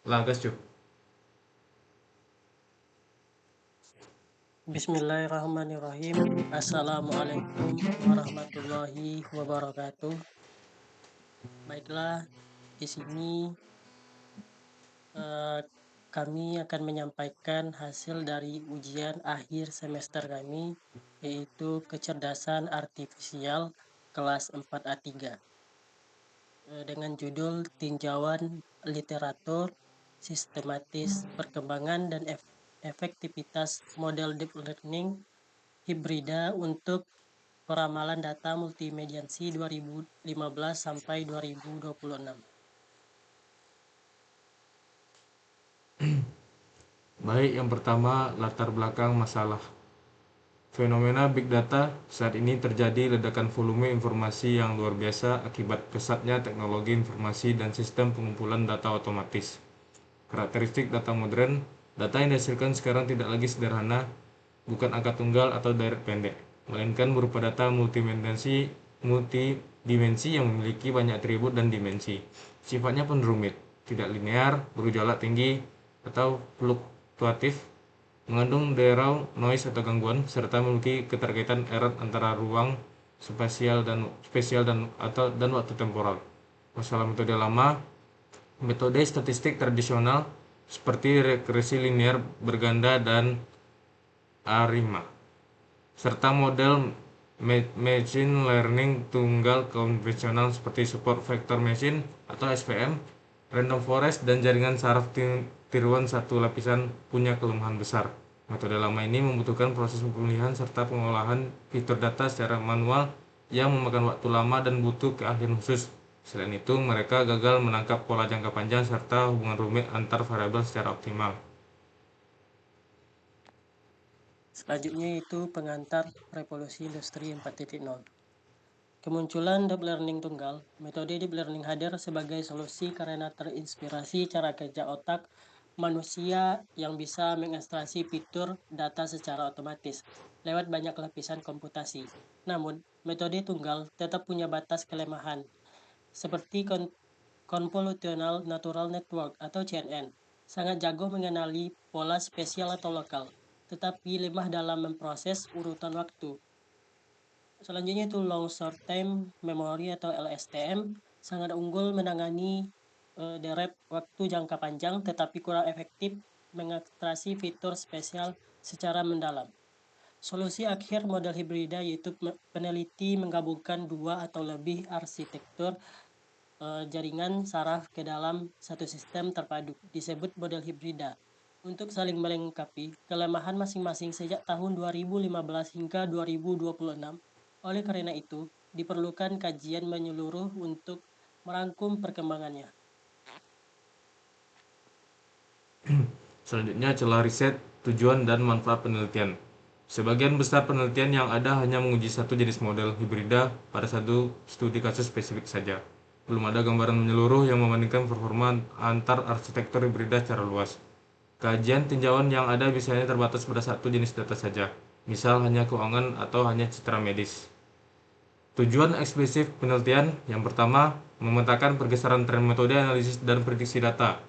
Lagas Cuk. Bismillahirrahmanirrahim. Assalamualaikum warahmatullahi wabarakatuh. Baiklah, di sini eh, kami akan menyampaikan hasil dari ujian akhir semester kami, yaitu kecerdasan artifisial kelas 4A3. Dengan judul tinjauan literatur sistematis perkembangan dan efektivitas model deep learning hibrida untuk peramalan data multimediasi 2015 sampai 2026. Baik, yang pertama latar belakang masalah. Fenomena Big Data saat ini terjadi ledakan volume informasi yang luar biasa akibat pesatnya teknologi informasi dan sistem pengumpulan data otomatis. Karakteristik data modern, data yang dihasilkan sekarang tidak lagi sederhana, bukan angka tunggal atau direct pendek, melainkan berupa data multidimensi yang memiliki banyak atribut dan dimensi. Sifatnya pun rumit, tidak linear, bergejolak tinggi, atau fluktuatif, mengandung derau, noise atau gangguan, serta memiliki keterkaitan erat antara ruang spesial dan waktu temporal. Masalah metode lama, metode statistik tradisional seperti regresi linear berganda dan ARIMA, serta model machine learning tunggal konvensional seperti support vector machine atau SVM, random forest, dan jaringan saraf tiruan satu lapisan punya kelemahan besar. Metode lama ini membutuhkan proses pemilihan serta pengolahan fitur data secara manual yang memakan waktu lama dan butuh keahlian khusus. Selain itu, mereka gagal menangkap pola jangka panjang serta hubungan rumit antar variabel secara optimal. Selanjutnya itu pengantar revolusi industri 4.0. Kemunculan deep learning tunggal, metode deep learning hadir sebagai solusi karena terinspirasi cara kerja otak manusia yang bisa mengekstraksi fitur data secara otomatis lewat banyak lapisan komputasi. Namun, metode tunggal tetap punya batas kelemahan, seperti Convolutional Neural Network atau CNN. Sangat jago mengenali pola spesial atau lokal, tetapi lemah dalam memproses urutan waktu. Selanjutnya itu long short time memory atau LSTM, sangat unggul menangani deret waktu jangka panjang tetapi kurang efektif mengekstrasi fitur spesial secara mendalam. Solusi akhir model hibrida yaitu peneliti menggabungkan dua atau lebih arsitektur jaringan saraf ke dalam satu sistem terpadu, disebut model hibrida. Untuk saling melengkapi kelemahan masing-masing sejak tahun 2015 hingga 2026. Oleh karena itu, diperlukan kajian menyeluruh untuk merangkum perkembangannya. Selanjutnya, celah riset, tujuan, dan manfaat penelitian. Sebagian besar penelitian yang ada hanya menguji satu jenis model hibrida pada satu studi kasus spesifik saja. Belum ada gambaran menyeluruh yang membandingkan performa antar arsitektur hibrida secara luas. Kajian tinjauan yang ada biasanya terbatas pada satu jenis data saja, misal hanya keuangan atau hanya citra medis. Tujuan eksplisit penelitian yang pertama, memetakan pergeseran tren metode analisis dan prediksi data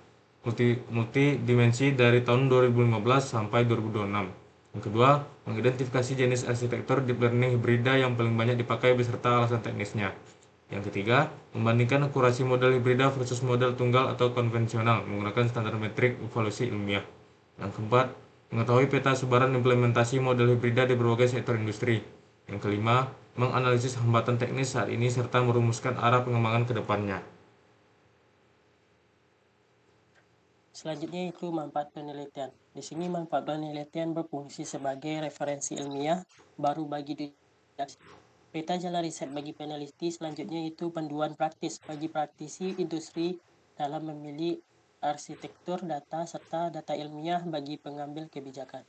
multidimensi dari tahun 2015 sampai 2026. Yang kedua, mengidentifikasi jenis arsitektur deep learning hibrida yang paling banyak dipakai beserta alasan teknisnya. Yang ketiga, membandingkan akurasi model hibrida versus model tunggal atau konvensional menggunakan standar metrik evaluasi ilmiah. Yang keempat, mengetahui peta sebaran implementasi model hibrida di berbagai sektor industri. Yang kelima, menganalisis hambatan teknis saat ini serta merumuskan arah pengembangan ke depannya. Selanjutnya itu manfaat penelitian. Di sini manfaat penelitian berfungsi sebagai referensi ilmiah baru bagi peta jalan riset bagi peneliti. Selanjutnya itu panduan praktis bagi praktisi industri dalam memilih arsitektur data serta data ilmiah bagi pengambil kebijakan.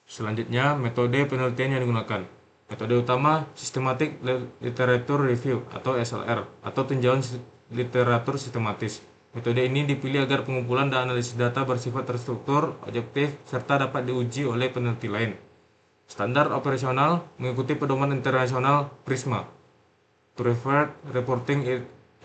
Selanjutnya, metode penelitian yang digunakan. Metode utama, Systematic Literature Review atau SLR, atau tinjauan literatur sistematis. Metode ini dipilih agar pengumpulan dan analisis data bersifat terstruktur, objektif, serta dapat diuji oleh peneliti lain. Standar operasional mengikuti pedoman internasional PRISMA, Preferred Reporting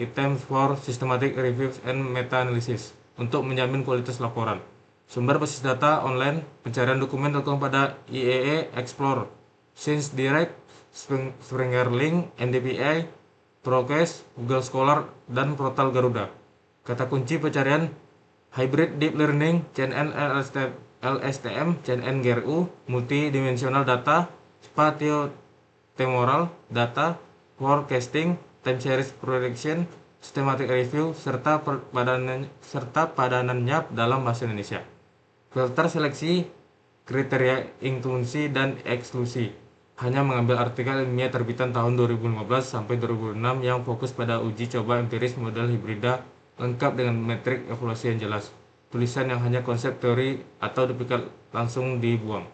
items for systematic reviews and meta-analysis untuk menjamin kualitas laporan. Sumber basis data online, pencarian dokumen dilakukan pada IEE Explorer, Science Direct, Springer Link, NDPI, Prokes, Google Scholar, dan portal Garuda. Kata kunci pencarian Hybrid Deep Learning, CNN LSTM, CNN GRU, Multidimensional Data, Spatio-Temporal Data, Forecasting, Time Series Prediction, Systematic Review, serta padanannya dalam bahasa Indonesia. Filter seleksi, kriteria inklusi dan eksklusi. Hanya mengambil artikel ilmiah terbitan tahun 2015 sampai 2006 yang fokus pada uji coba empiris model hibrida lengkap dengan metrik evaluasi yang jelas. Tulisan yang hanya konsep teori atau duplikat langsung dibuang.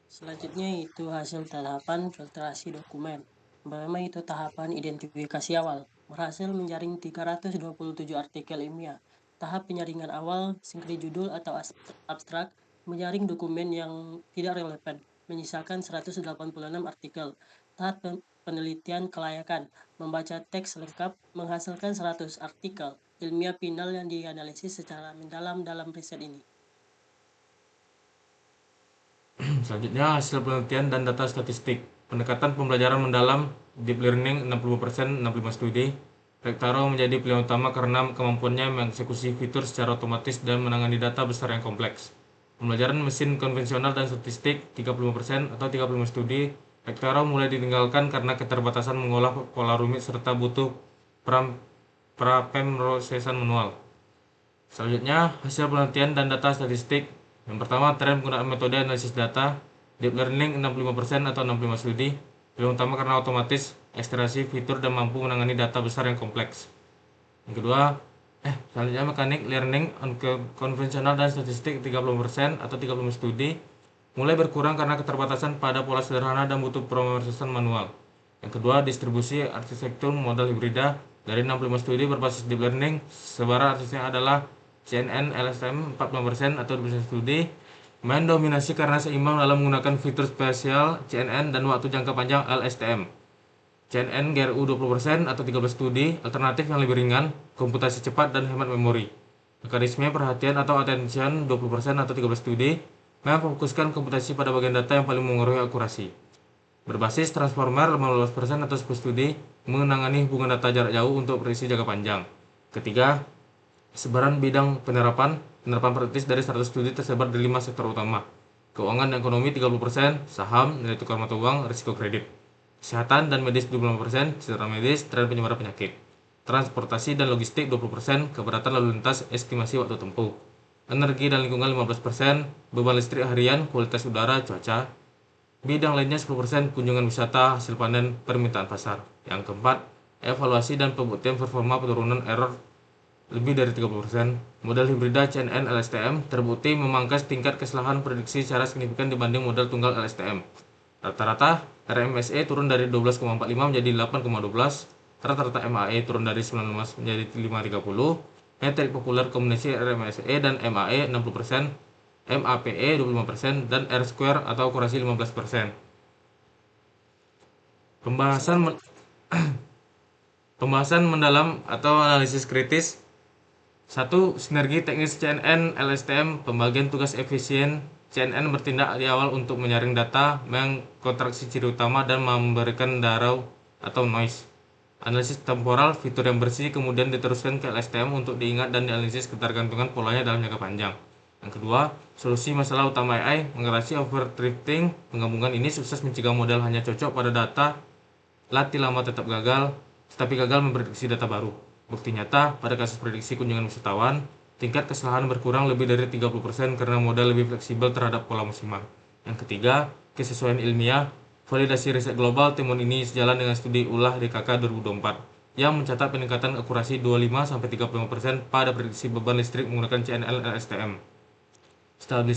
Selanjutnya itu hasil tahapan filtrasi dokumen. Pertama itu tahapan identifikasi awal. Berhasil menjaring 327 artikel ilmiah. Tahap penyaringan awal, singkri judul atau abstrak, menyaring dokumen yang tidak relevan, menyisakan 186 artikel. Tahap penelitian kelayakan, membaca teks lengkap, menghasilkan 100 artikel ilmiah final yang dianalisis secara mendalam dalam riset ini. Selanjutnya hasil penelitian dan data statistik. Pendekatan pembelajaran mendalam, deep learning 60%, 65 studi. Rectaro menjadi pilihan utama karena kemampuannya mengeksekusi fitur secara otomatis dan menangani data besar yang kompleks. Pembelajaran mesin konvensional dan statistik 35% atau 35 studi. Rectaro mulai ditinggalkan karena keterbatasan mengolah pola rumit serta butuh prapemrosesan manual. Selanjutnya, hasil penelitian dan data statistik. Yang pertama, tren penggunaan metode analisis data. Deep learning 65% atau 65 studi. Yang utama karena otomatis, ekstraksi fitur dan mampu menangani data besar yang kompleks. Yang kedua, selanjutnya mekanik learning konvensional dan statistik 30% atau 35 studi. Mulai berkurang karena keterbatasan pada pola sederhana dan butuh pemrosesan manual. Yang kedua, distribusi arsitektur model hibrida. Dari 65 studi berbasis deep learning, sebaran arsisnya adalah CNN LSTM 40% atau 20% studi. Mendominasi karena seimbang dalam menggunakan fitur spesial CNN dan waktu jangka panjang LSTM. CNN GRU 20% atau 13 studi, alternatif yang lebih ringan, komputasi cepat dan hemat memori. Mekanisme perhatian atau attention 20% atau 13 studi, memfokuskan komputasi pada bagian data yang paling mengaruhi akurasi. Berbasis transformer 15% atau 10 studi, menangani hubungan data jarak jauh untuk prediksi jangka panjang. Ketiga, sebaran bidang penerapan praktis dari 100 studi tersebar di 5 sektor utama. Keuangan dan ekonomi 30%, saham, nilai tukar mata uang, risiko kredit. Kesehatan dan medis 25%, cedera medis, tren penyebaran penyakit. Transportasi dan logistik 20%, keberatan lalu lintas, estimasi waktu tempuh. Energi dan lingkungan 15%, beban listrik harian, kualitas udara, cuaca. Bidang lainnya 10%, kunjungan wisata, hasil panen, permintaan pasar. Yang keempat, evaluasi dan pembuktian performa penurunan error lebih dari 30%. Model hibrida CNN LSTM terbukti memangkas tingkat kesalahan prediksi secara signifikan dibanding model tunggal LSTM. Rata-rata RMSE turun dari 12,45 menjadi 8,12. Rata-rata MAE turun dari 19 menjadi 5,30. Metrik populer kombinasi RMSE dan MAE 60%. MAPE 25% dan R-square atau akurasi 15%. Pembahasan mendalam atau analisis kritis. 1. Sinergi teknis CNN LSTM, pembagian tugas efisien. CNN bertindak di awal untuk menyaring data, mengkonstruksi ciri utama dan memberikan darau atau noise. Analisis temporal, fitur yang bersih kemudian diteruskan ke LSTM untuk diingat dan dianalisis ketergantungan polanya dalam jangka panjang. Yang kedua, solusi masalah utama AI, mengatasi overdrifting. Penggabungan ini sukses mencegah model hanya cocok pada data, latih lama tetap gagal, tetapi gagal memprediksi data baru. Bukti nyata, pada kasus prediksi kunjungan wisatawan, tingkat kesalahan berkurang lebih dari 30% karena model lebih fleksibel terhadap pola musiman. Yang ketiga, kesesuaian ilmiah. Validasi riset global timun ini sejalan dengan studi ulah DKK 2024 yang mencatat peningkatan akurasi 25-35% pada prediksi beban listrik menggunakan CNL LSTM.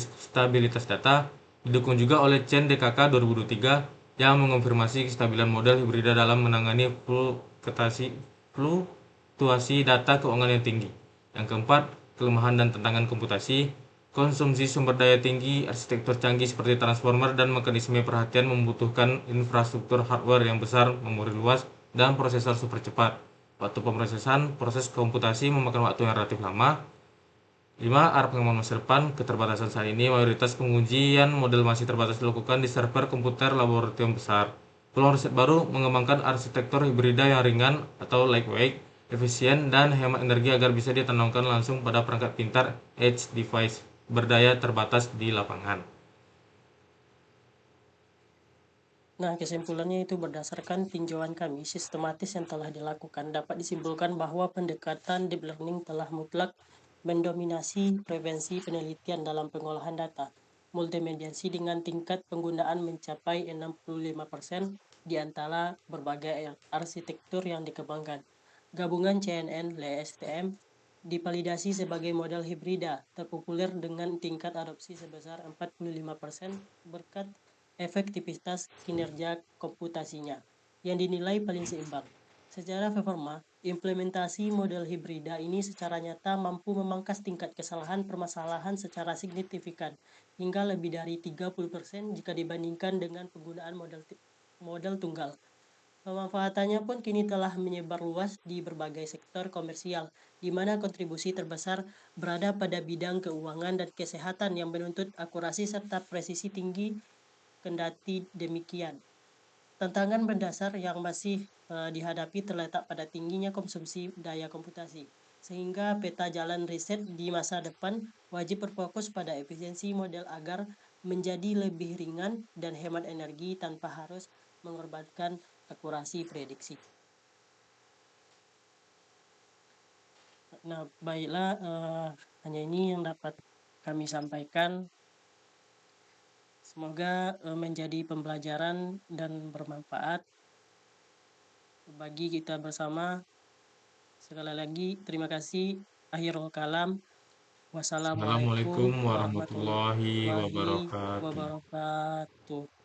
Stabilitas data didukung juga oleh CEN DKK 2023 yang mengonfirmasi kestabilan model hibrida dalam menangani fluktuasi data keuangan yang tinggi. Yang keempat, kelemahan dan tantangan komputasi. Konsumsi sumber daya tinggi, arsitektur canggih seperti transformer dan mekanisme perhatian membutuhkan infrastruktur hardware yang besar, memori luas, dan prosesor super cepat. Waktu pemrosesan, proses komputasi memakan waktu yang relatif lama. 5. Arah pengembangan masa depan, keterbatasan saat ini, mayoritas pengujian model masih terbatas dilakukan di server komputer laboratorium besar. Peluang riset baru mengembangkan arsitektur hibrida yang ringan atau lightweight, efisien, dan hemat energi agar bisa ditanamkan langsung pada perangkat pintar edge device berdaya terbatas di lapangan. Nah, kesimpulannya itu berdasarkan tinjauan kami sistematis yang telah dilakukan, dapat disimpulkan bahwa pendekatan deep learning telah mutlak mendominasi prevensi penelitian dalam pengolahan data multimediasi dengan tingkat penggunaan mencapai 65% di antara berbagai arsitektur yang dikembangkan. Gabungan CNN LSTM divalidasi sebagai model hibrida terpopuler dengan tingkat adopsi sebesar 45% berkat efektivitas kinerja komputasinya yang dinilai paling seimbang. Secara performa, implementasi model hibrida ini secara nyata mampu memangkas tingkat kesalahan permasalahan secara signifikan hingga lebih dari 30% jika dibandingkan dengan penggunaan model tunggal. Pemanfaatannya pun kini telah menyebar luas di berbagai sektor komersial, di mana kontribusi terbesar berada pada bidang keuangan dan kesehatan yang menuntut akurasi serta presisi tinggi. Kendati demikian, tantangan mendasar yang masih dihadapi terletak pada tingginya konsumsi daya komputasi, sehingga peta jalan riset di masa depan wajib berfokus pada efisiensi model agar menjadi lebih ringan dan hemat energi tanpa harus mengorbankan akurasi prediksi. Nah, baiklah, hanya ini yang dapat kami sampaikan. Semoga menjadi pembelajaran dan bermanfaat bagi kita bersama. Sekali lagi terima kasih. Akhirul kalam. Wassalamualaikum Assalamualaikum warahmatullahi warahmatullahi wabarakatuh. wabarakatuh.